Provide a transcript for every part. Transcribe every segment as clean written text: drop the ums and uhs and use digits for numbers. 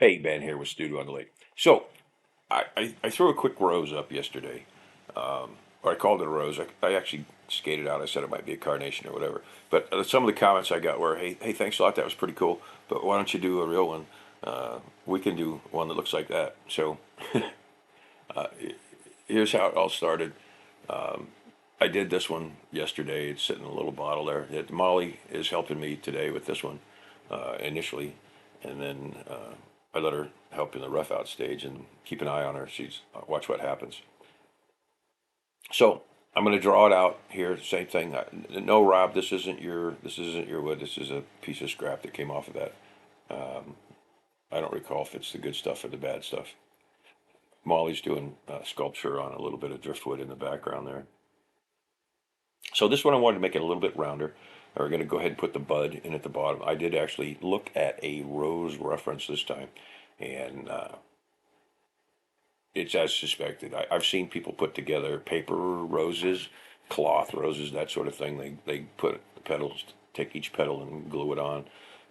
Hey, Ben here with Studio on the Lake. So, I threw a quick rose up yesterday, or I called it a rose. I actually skated out. I said it might be a carnation or whatever. But some of the comments I got were, hey, thanks a lot. That was pretty cool. But why don't you do a real one? We can do one that looks like that. So, uh, here's how it all started. I did this one yesterday. It's sitting in a little bottle there. Molly is helping me today with this one initially, and then I let her help in the rough out stage and keep an eye on her. She's watch what happens. So I'm going to draw it out here. Same thing. No, Rob, this isn't your wood. This is a piece of scrap that came off of that. Um, I don't recall if it's the good stuff or the bad stuff. Molly's doing sculpture on a little bit of driftwood in the background there. So this one I wanted to make it a little bit rounder. We're going to go ahead and put the bud in at the bottom. I did actually look at a rose reference this time, and it's as suspected. I've seen people put together paper roses, cloth roses, that sort of thing. They put the petals, take each petal and glue it on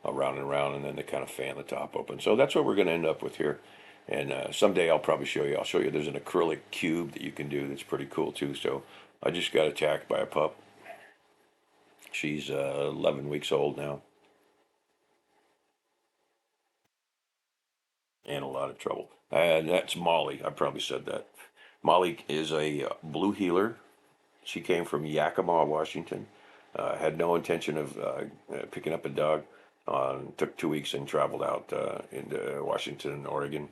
around and around, and then they kind of fan the top open. So that's what we're going to end up with here. And someday I'll probably show you. I'll show you. There's an acrylic cube that you can do that's pretty cool too. So I just got attacked by a pup. She's 11 weeks old now and a lot of trouble. And that's Molly. I probably said that. Molly is a blue heeler. She came from Yakima, Washington. Had no intention of picking up a dog. Took 2 weeks and traveled out into Washington and Oregon.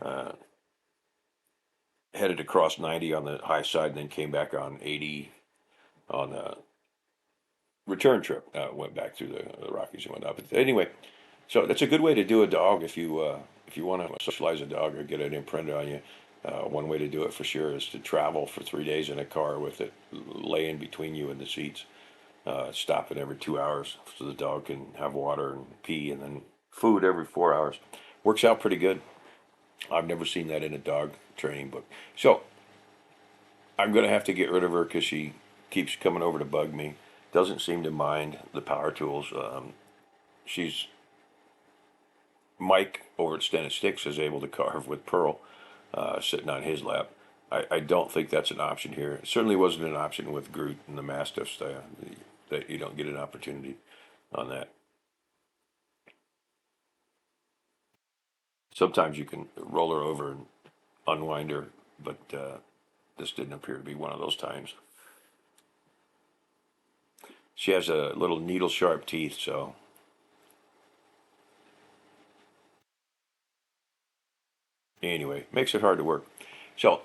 Uh, Headed across 90 on the high side and then came back on 80 on the return trip. Went back through the Rockies and went up. But anyway, so that's a good way to do a dog if you want to socialize a dog or get it imprinted on you. One way to do it for sure is to travel for 3 days in a car with it laying between you and the seats, stopping every 2 hours so the dog can have water and pee, and then food every 4 hours. Works out pretty good. I've never seen that in a dog training book. So I'm going to have to get rid of her because she keeps coming over to bug me. Doesn't seem to mind the power tools. She's Mike over at Stennis Sticks is able to carve with Pearl sitting on his lap. I don't think that's an option here. It certainly wasn't an option with Groot and the Mastiffs. That you don't get an opportunity on that. Sometimes you can roll her over and unwind her, but this didn't appear to be one of those times. She has a little needle sharp teeth, so anyway, makes it hard to work. So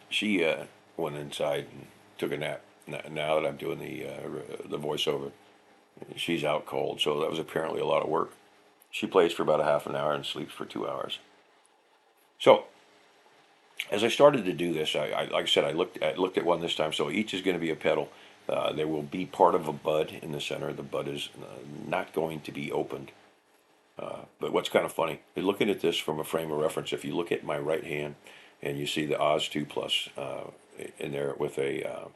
she went inside and took a nap. Now that I'm doing the voiceover, she's out cold, so that was apparently a lot of work. She plays for about a half an hour and sleeps for 2 hours. So as I started to do this, like I said, I looked at one this time. So each is going to be a petal. There will be part of a bud in the center. The bud is not going to be opened. But what's kind of funny is looking at this from a frame of reference. If you look at my right hand and you see the Oz 2 Plus in there with a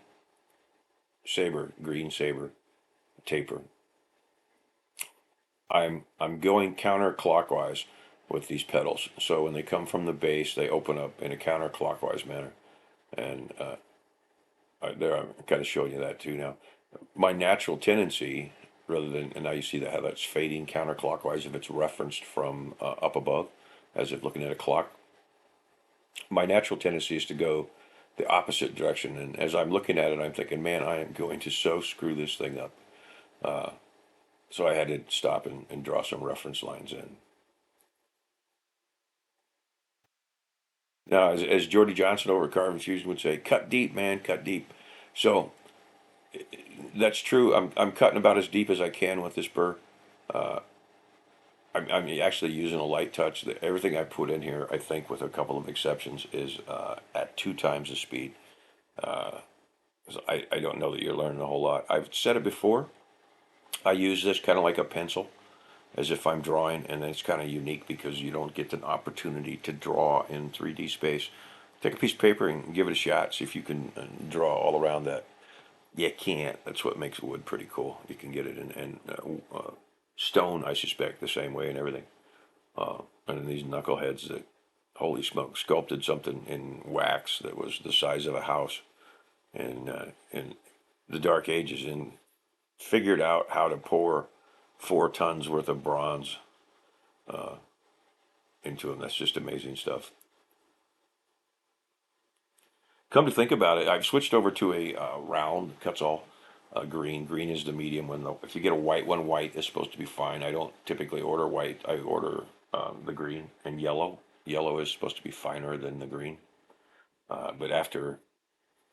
green saber taper, I'm going counterclockwise with these petals. So when they come from the base, they open up in a counterclockwise manner. And there, I'm kind of showing you that too now. My natural tendency, rather than, and now you see that how that's fading counterclockwise if it's referenced from up above, as if looking at a clock. My natural tendency is to go the opposite direction. And as I'm looking at it, I'm thinking, man, I am going to so screw this thing up. Uh, so I had to stop and draw some reference lines in. Now, as Jordy Johnson over at Carving Fusion would say, cut deep, man, cut deep. So that's true. I'm cutting about as deep as I can with this burr. Uh, I'm actually using a light touch. Everything I put in here, I think, with a couple of exceptions, is at 2 times the speed. Uh, I don't know that you're learning a whole lot. I've said it before. I use this kind of like a pencil, as if I'm drawing, and then it's kind of unique because you don't get an opportunity to draw in 3D space. Take a piece of paper and give it a shot. See if you can draw all around that. You can't. That's what makes wood pretty cool. You can get it in stone, I suspect, the same way and everything. And then these knuckleheads that, holy smoke, sculpted something in wax that was the size of a house in the Dark Ages and figured out how to pour 4 tons worth of bronze into them. That's just amazing stuff. Come to think about it, I've switched over to a round cuts all green. Green is the medium one. If you get a white one, white is supposed to be fine. I don't typically order white. I order the green and yellow. Yellow is supposed to be finer than the green. But after,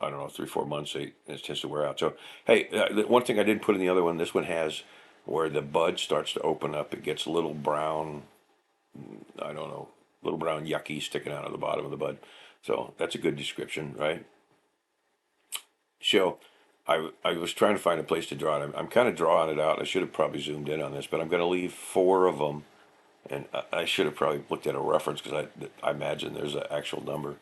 I don't know, 3, 4 months, it tends to wear out. So, hey, the one thing I didn't put in the other one, this one has where the bud starts to open up. It gets a little brown, I don't know, little brown yucky sticking out of the bottom of the bud. So that's a good description, right? So I was trying to find a place to draw it. I'm kind of drawing it out. I should have probably zoomed in on this, but I'm going to leave 4 of them. And I should have probably looked at a reference because I imagine there's an actual number.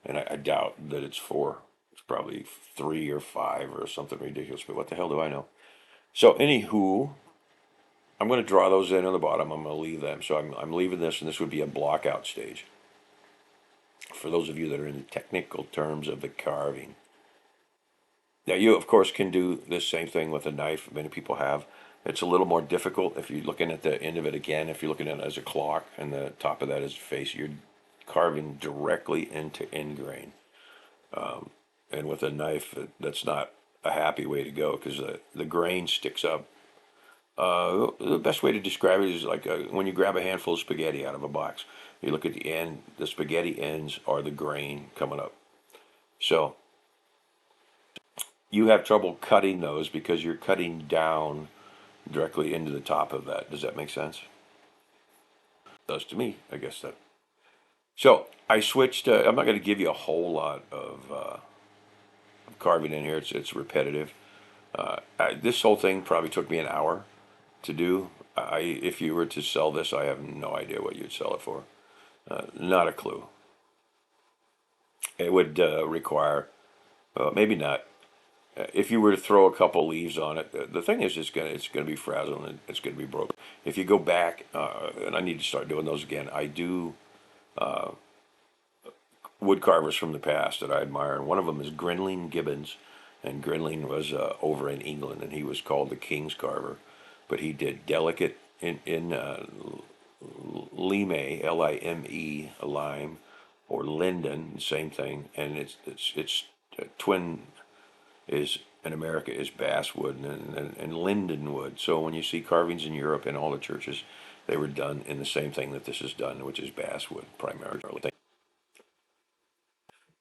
And I doubt that it's 4. It's probably 3 or 5 or something ridiculous. But what the hell do I know? So, anywho, I'm going to draw those in on the bottom. I'm going to leave them. So I'm leaving this, and this would be a block out stage. For those of you that are in the technical terms of the carving. Now, you, of course, can do this same thing with a knife. Many people have. It's a little more difficult if you're looking at the end of it again. If you're looking at it as a clock and the top of that is a face, you're carving directly into end grain. And with a knife, that's not a happy way to go because the grain sticks up. The best way to describe it is like when you grab a handful of spaghetti out of a box. You look at the end, the spaghetti ends are the grain coming up. So you have trouble cutting those because you're cutting down directly into the top of that. Does that make sense? Does to me, I guess that. So I switched. I'm not going to give you a whole lot of carving in here. It's repetitive. This whole thing probably took me an hour to do. If you were to sell this, I have no idea what you'd sell it for. Not a clue. It would require, maybe not. If you were to throw a couple leaves on it, the thing is, it's gonna be frazzled and it's gonna be broken. If you go back, and I need to start doing those again. I do wood carvers from the past that I admire, and one of them is Grinling Gibbons, and Grinling was over in England, and he was called the King's Carver, but he did delicate in lime, Lime, lime, or linden, same thing, and it's twin is in America is basswood and lindenwood. So when you see carvings in Europe in all the churches, they were done in the same thing that this is done, which is basswood primarily.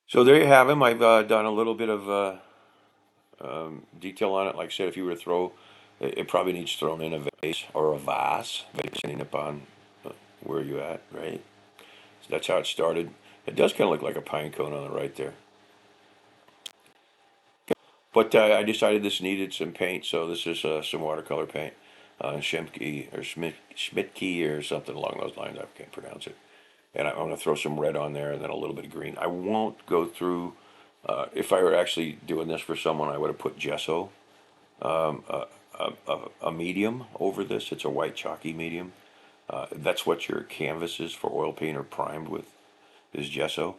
So there you have them. I've done a little bit of detail on it. Like I said, if you were to throw, it probably needs thrown in a vase or a vase, depending upon where you're at, right? So that's how it started. It does kind of look like a pine cone on the right there. But I decided this needed some paint, so this is some watercolor paint. Schmidtke or Schmidtke or something along those lines. I can't pronounce it. And I'm going to throw some red on there and then a little bit of green. I won't go through, if I were actually doing this for someone, I would have put gesso, a medium over this. It's a white chalky medium. That's what your canvases for oil paint are primed with, is gesso.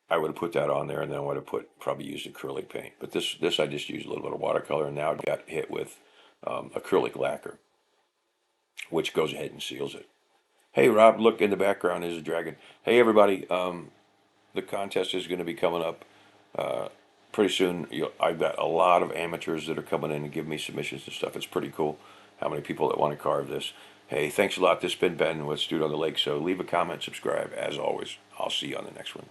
I would have put that on there, and then I would have probably used acrylic paint. But this I just used a little bit of watercolor, and now it got hit with acrylic lacquer, which goes ahead and seals it. Hey Rob, look in the background is a dragon. Hey everybody, the contest is going to be coming up pretty soon. I've got a lot of amateurs that are coming in and giving me submissions and stuff. It's pretty cool how many people that want to carve this. Hey, thanks a lot. This has been Ben with Dude on the Lake. So leave a comment, subscribe. As always, I'll see you on the next one.